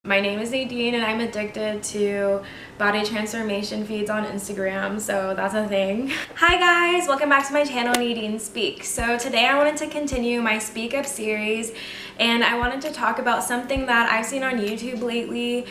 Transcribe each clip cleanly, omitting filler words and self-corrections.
My name is Nadine and I'm addicted to body transformation feeds on Instagram, so that's a thing. Hi guys, welcome back to my channel, Nadinespeaks. So today I wanted to continue my Speak Up series and I wanted to talk about something that I've seen on YouTube lately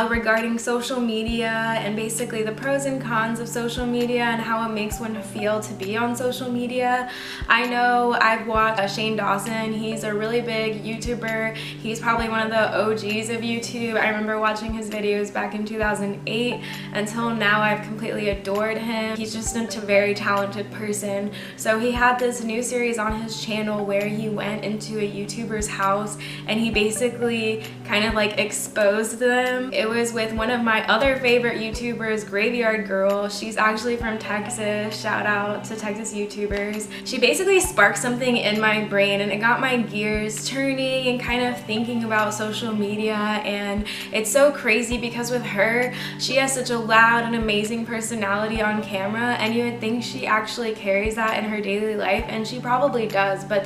regarding social media and basically the pros and cons of social media and how it makes one feel to be on social media. I know I've watched Shane Dawson. He's a really big YouTuber. He's probably one of the OGs of YouTube. I remember watching his videos back in 2008 until now. I've completely adored him. He's just a very talented person. So he had this new series on his channel where he went into a YouTuber's house and he basically kind of like exposed them. It was with one of my other favorite YouTubers, Graveyard Girl. She's actually from Texas. Shout out to Texas YouTubers. She basically sparked something in my brain and it got my gears turning and kind of thinking about social media. And it's so crazy because with her, she has such a loud and amazing personality on camera, and you would think she actually carries that in her daily life, and she probably does, but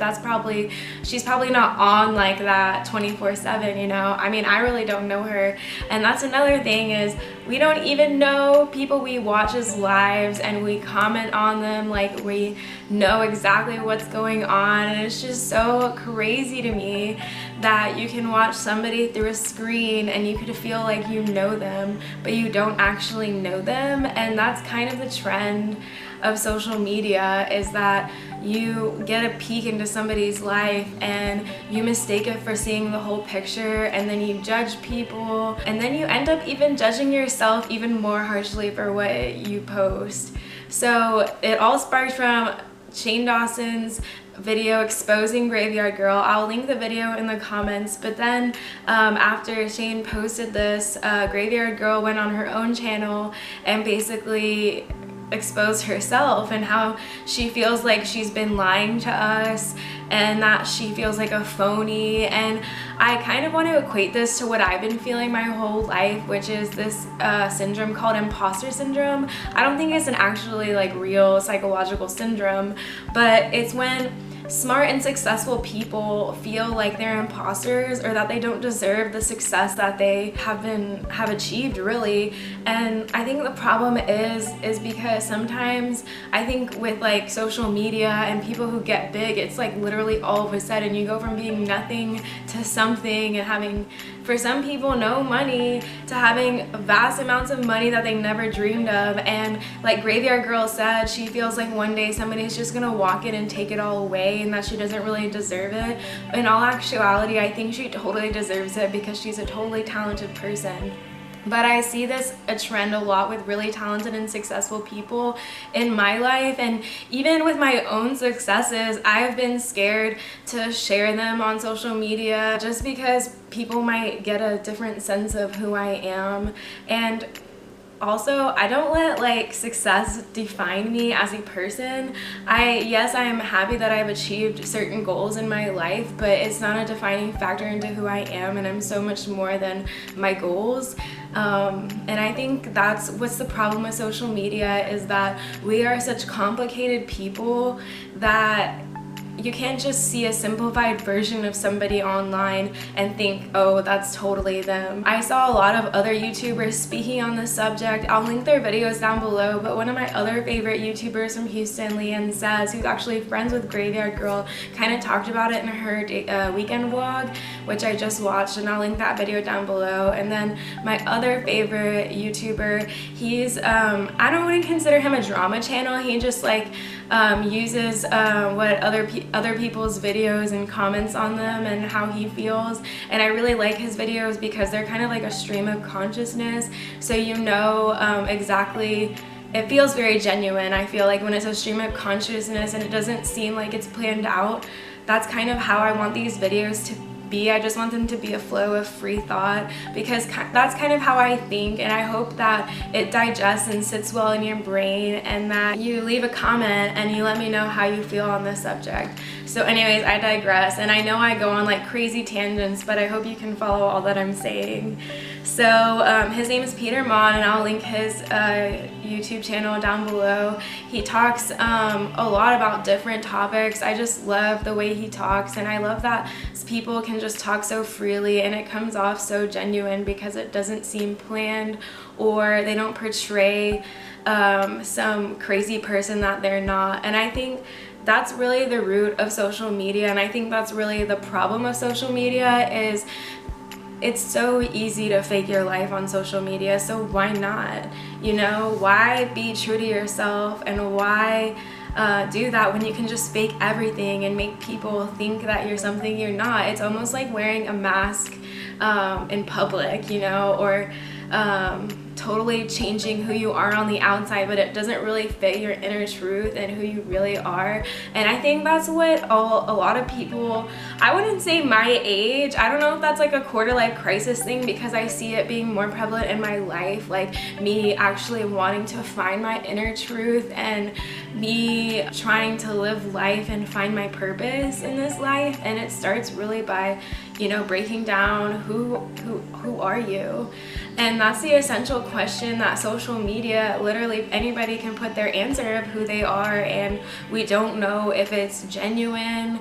she's probably not on like that 24/7, you know? I mean, I really don't know her, and that's another thing is we don't even know people we watch's lives and we comment on them like we know exactly what's going on, and it's just so crazy to me that you can watch somebody through a screen and you could feel like you know them, but you don't actually know them. And that's kind of the trend of social media, is that you get a peek into somebody's life and you mistake it for seeing the whole picture, and then you judge people, and then you end up even judging yourself even more harshly for what you post. So it all sparked from Shane Dawson's video exposing Graveyard Girl. I'll link the video in the comments, but then after Shane posted this, Graveyard Girl went on her own channel and basically exposed herself and how she feels like she's been lying to us and that she feels like a phony. And I kind of want to equate this to what I've been feeling my whole life, which is this syndrome called imposter syndrome. I don't think it's an actually like real psychological syndrome, but it's when smart and successful people feel like they're imposters or that they don't deserve the success that they have achieved, really. And I think the problem is because sometimes I think with like social media and people who get big, it's like literally all of a sudden you go from being nothing to something, and having, for some people, no money to having vast amounts of money that they never dreamed of. And like Graveyard Girl said, she feels like one day somebody's just gonna walk in and take it all away and that she doesn't really deserve it. In all actuality, I think she totally deserves it because she's a totally talented person. But I see this a trend a lot with really talented and successful people in my life, and even with my own successes, I've been scared to share them on social media just because people might get a different sense of who I am. And also, I don't let like success define me as a person. Yes, I am happy that I've achieved certain goals in my life, but it's not a defining factor into who I am, and I'm so much more than my goals. And I think that's what's the problem with social media, is that we are such complicated people that you can't just see a simplified version of somebody online and think, oh, that's totally them. I saw a lot of other YouTubers speaking on this subject. I'll link their videos down below, but one of my other favorite YouTubers from Houston, Leanne Says, who's actually friends with Graveyard Girl, kind of talked about it in her weekend vlog, which I just watched, and I'll link that video down below. And then my other favorite YouTuber, he's, I don't want to consider him a drama channel. He just like uses what other people's videos and comments on them and how he feels, and I really like his videos because they're kind of like a stream of consciousness, so you know exactly, it feels very genuine. I feel like when it's a stream of consciousness and it doesn't seem like it's planned out, that's kind of how I want these videos to be. I just want them to be a flow of free thought, because that's kind of how I think, and I hope that it digests and sits well in your brain, and that you leave a comment and you let me know how you feel on this subject. So anyways, I digress, and I know I go on like crazy tangents, but I hope you can follow all that I'm saying. So his name is Peter Mon, and I'll link his YouTube channel down below. He talks a lot about different topics. I just love the way he talks, and I love that people can can just talk so freely and it comes off so genuine because it doesn't seem planned, or they don't portray some crazy person that they're not. And I think that's really the root of social media, and I think that's really the problem of social media is it's so easy to fake your life on social media. So why not? You know, why be true to yourself, and why do that when you can just fake everything and make people think that you're something you're not? It's almost like wearing a mask in public, you know, or totally changing who you are on the outside, but it doesn't really fit your inner truth and who you really are. And I think that's what a lot of people, I wouldn't say my age, I don't know if that's like a quarter life crisis thing, because I see it being more prevalent in my life, like me actually wanting to find my inner truth and me trying to live life and find my purpose in this life. And it starts really by, you know, breaking down who are you. And that's the essential question that social media, literally anybody can put their answer of who they are, and we don't know if it's genuine.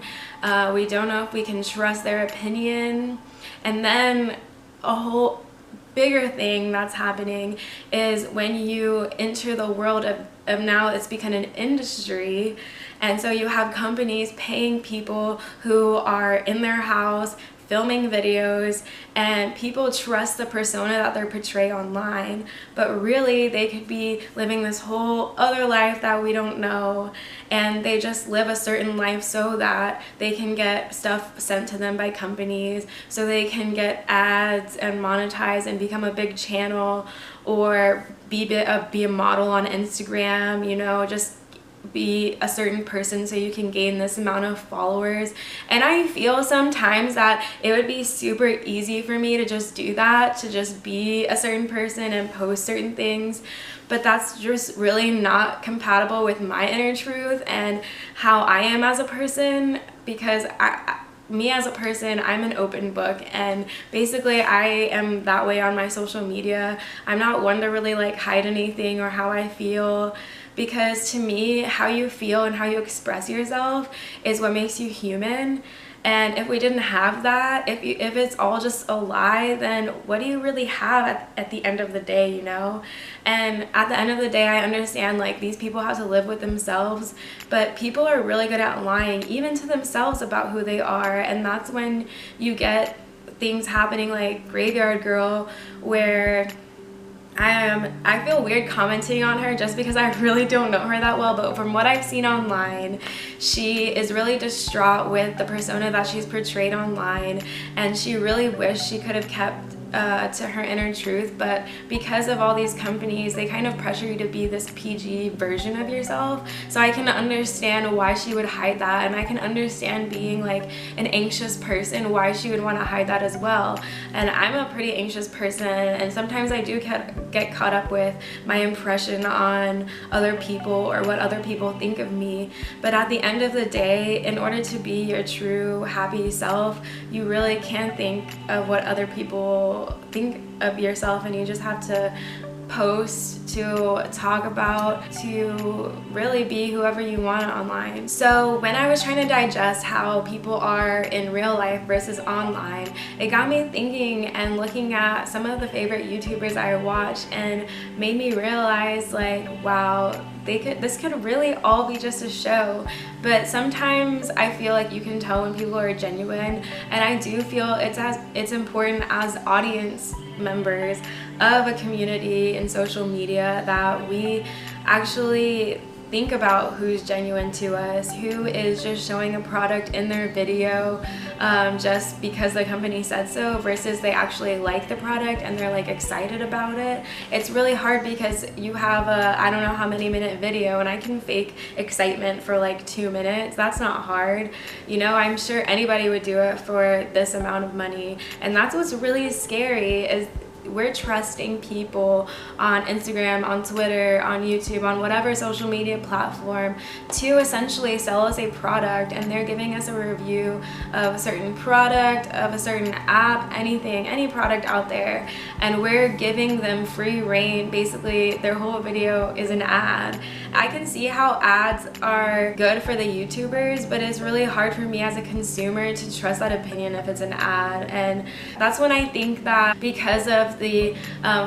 We don't know if we can trust their opinion. And then a whole bigger thing that's happening is when you enter the world of now it's become an industry, and so you have companies paying people who are in their house filming videos, and people trust the persona that they're portraying online, but really they could be living this whole other life that we don't know, and they just live a certain life so that they can get stuff sent to them by companies, so they can get ads and monetize and become a big channel, or be a model on Instagram, you know, just be a certain person so you can gain this amount of followers. And I feel sometimes that it would be super easy for me to just do that, to just be a certain person and post certain things, but that's just really not compatible with my inner truth and how I am as a person, because me as a person, I'm an open book, and basically I am that way on my social media. I'm not one to really like hide anything or how I feel, because to me, how you feel and how you express yourself is what makes you human. And if we didn't have that, if it's all just a lie, then what do you really have at the end of the day, you know? And at the end of the day, I understand like these people have to live with themselves, but people are really good at lying, even to themselves, about who they are. And that's when you get things happening like Graveyard Girl, where I feel weird commenting on her just because I really don't know her that well, but from what I've seen online, she is really distraught with the persona that she's portrayed online, and she really wished she could have kept to her inner truth, but because of all these companies, they kind of pressure you to be this PG version of yourself. So I can understand why she would hide that, and I can understand being like an anxious person, why she would want to hide that as well. And I'm a pretty anxious person, and sometimes I do get caught up with my impression on other people or what other people think of me. But at the end of the day, in order to be your true happy self, you really can't think of what other people think of yourself, and you just have to post, to talk about, to really be whoever you want online. So when I was trying to digest how people are in real life versus online, it got me thinking and looking at some of the favorite YouTubers I watch, and made me realize like, wow, this could really all be just a show. But sometimes I feel like you can tell when people are genuine, and I do feel it's important as audience members of a community in social media that we actually think about who's genuine to us, who is just showing a product in their video just because the company said so, versus they actually like the product and they're like excited about it. It's really hard because you have a I don't know how many minute video, and I can fake excitement for like 2 minutes. That's not hard, you know. I'm sure anybody would do it for this amount of money, and that's what's really scary, is we're trusting people on Instagram, on Twitter, on YouTube, on whatever social media platform to essentially sell us a product, and they're giving us a review of a certain product, of a certain app, anything, any product out there, and we're giving them free reign. Basically, their whole video is an ad. I can see how ads are good for the YouTubers, but it's really hard for me as a consumer to trust that opinion if it's an ad. And that's when I think that because of the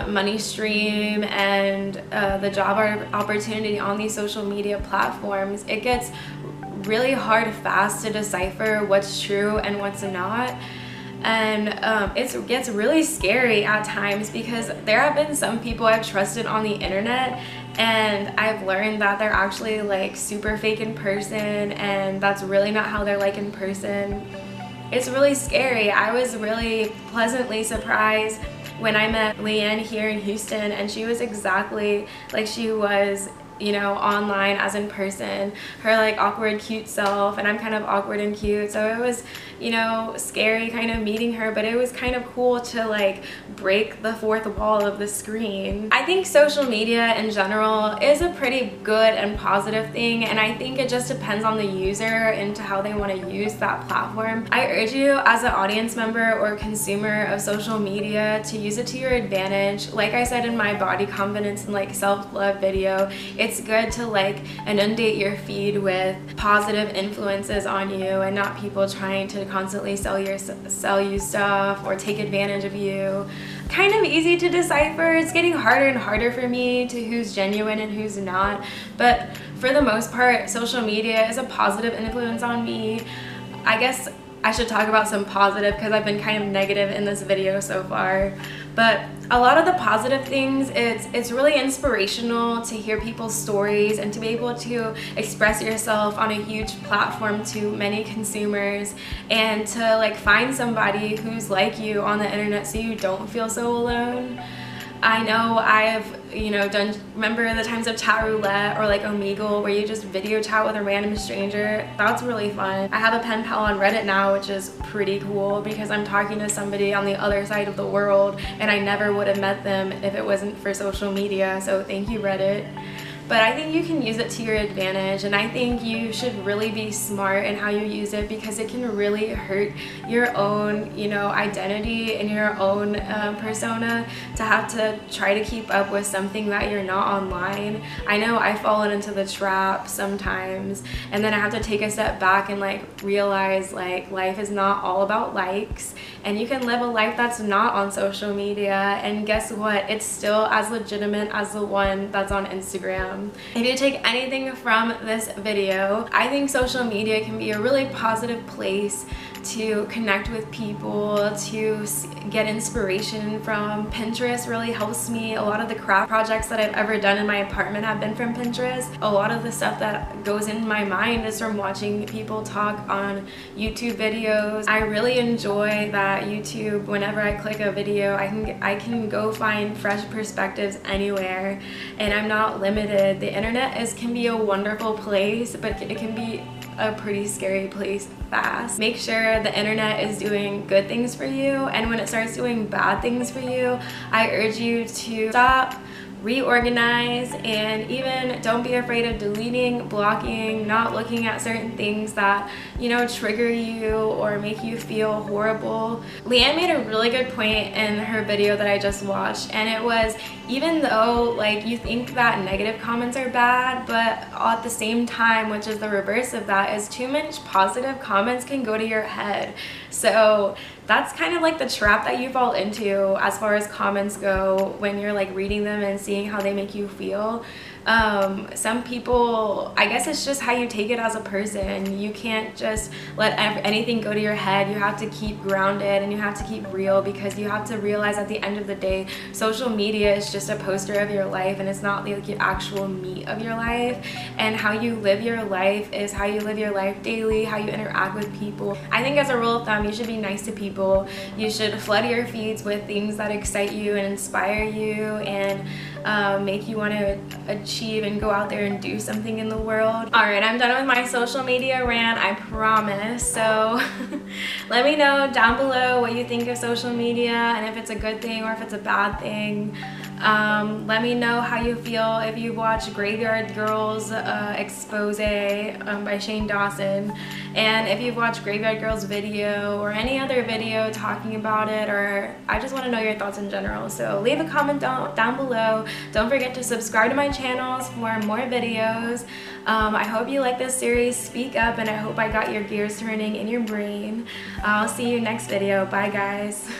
money stream and the job opportunity on these social media platforms, it gets really hard fast to decipher what's true and what's not. And it gets really scary at times, because there have been some people I've trusted on the internet and I've learned that they're actually like super fake in person, and that's really not how they're like in person. It's really scary. I was really pleasantly surprised when I met Leanne here in Houston, and she was exactly like she was, you know, online as in person. Her like awkward cute self, and I'm kind of awkward and cute, so it was, you know, scary kind of meeting her, but it was kind of cool to like break the fourth wall of the screen. I think social media in general is a pretty good and positive thing, and I think it just depends on the user and to how they want to use that platform. I urge you as an audience member or consumer of social media to use it to your advantage. Like I said in my body confidence and like self-love video, it's good to like inundate your feed with positive influences on you and not people trying to constantly sell you stuff or take advantage of you. Kind of easy to decipher. It's getting harder and harder for me to who's genuine and who's not, but for the most part, social media is a positive influence on me. I guess I should talk about some positive, because I've been kind of negative in this video so far. But a lot of the positive things, it's really inspirational to hear people's stories and to be able to express yourself on a huge platform to many consumers, and to like find somebody who's like you on the internet so you don't feel so alone. I know I've, you know, remember the times of chat roulette or like Omegle where you just video chat with a random stranger? That's really fun. I have a pen pal on Reddit now, which is pretty cool because I'm talking to somebody on the other side of the world, and I never would have met them if it wasn't for social media, so thank you, Reddit. But I think you can use it to your advantage, and I think you should really be smart in how you use it, because it can really hurt your own, you know, identity and your own persona to have to try to keep up with something that you're not online. I know I've fallen into the trap sometimes, and then I have to take a step back and like realize like life is not all about likes, and you can live a life that's not on social media, and guess what? It's still as legitimate as the one that's on Instagram. If you take anything from this video, I think social media can be a really positive place to connect with people, to get inspiration from. Pinterest really helps me. A lot of the craft projects that I've ever done in my apartment have been from Pinterest. A lot of the stuff that goes in my mind is from watching people talk on YouTube videos. I really enjoy that YouTube, whenever I click a video, I can go find fresh perspectives anywhere, and I'm not limited. The internet can be a wonderful place, but it can be a pretty scary place fast. Make sure the internet is doing good things for you, and when it starts doing bad things for you, I urge you to stop, reorganize, and even don't be afraid of deleting, blocking, not looking at certain things that, you know, trigger you or make you feel horrible. Leanne made a really good point in her video that I just watched, and it was, even though like you think that negative comments are bad, but at the same time, which is the reverse of that, is too much positive comments can go to your head. So that's kind of like the trap that you fall into as far as comments go when you're like reading them and seeing how they make you feel. Some people, I guess it's just how you take it as a person. You can't just let anything go to your head. You have to keep grounded and you have to keep real, because you have to realize at the end of the day, social media is just a poster of your life, and it's not like the actual meat of your life. And how you live your life is how you live your life daily, how you interact with people. I think as a rule of thumb, you should be nice to people. You should flood your feeds with things that excite you and inspire you, and make you want to achieve and go out there and do something in the world. Alright, I'm done with my social media rant, I promise. So let me know down below what you think of social media and if it's a good thing or if it's a bad thing. Let me know how you feel if you watch Graveyard Girls Expose by Shane Dawson, and if you've watched Graveyard Girls video or any other video talking about it, or I just want to know your thoughts in general. So leave a comment down below. Don't forget to subscribe to my channels for more videos. I hope you like this series, Speak Up, and I hope I got your gears turning in your brain. I'll see you next video. Bye guys.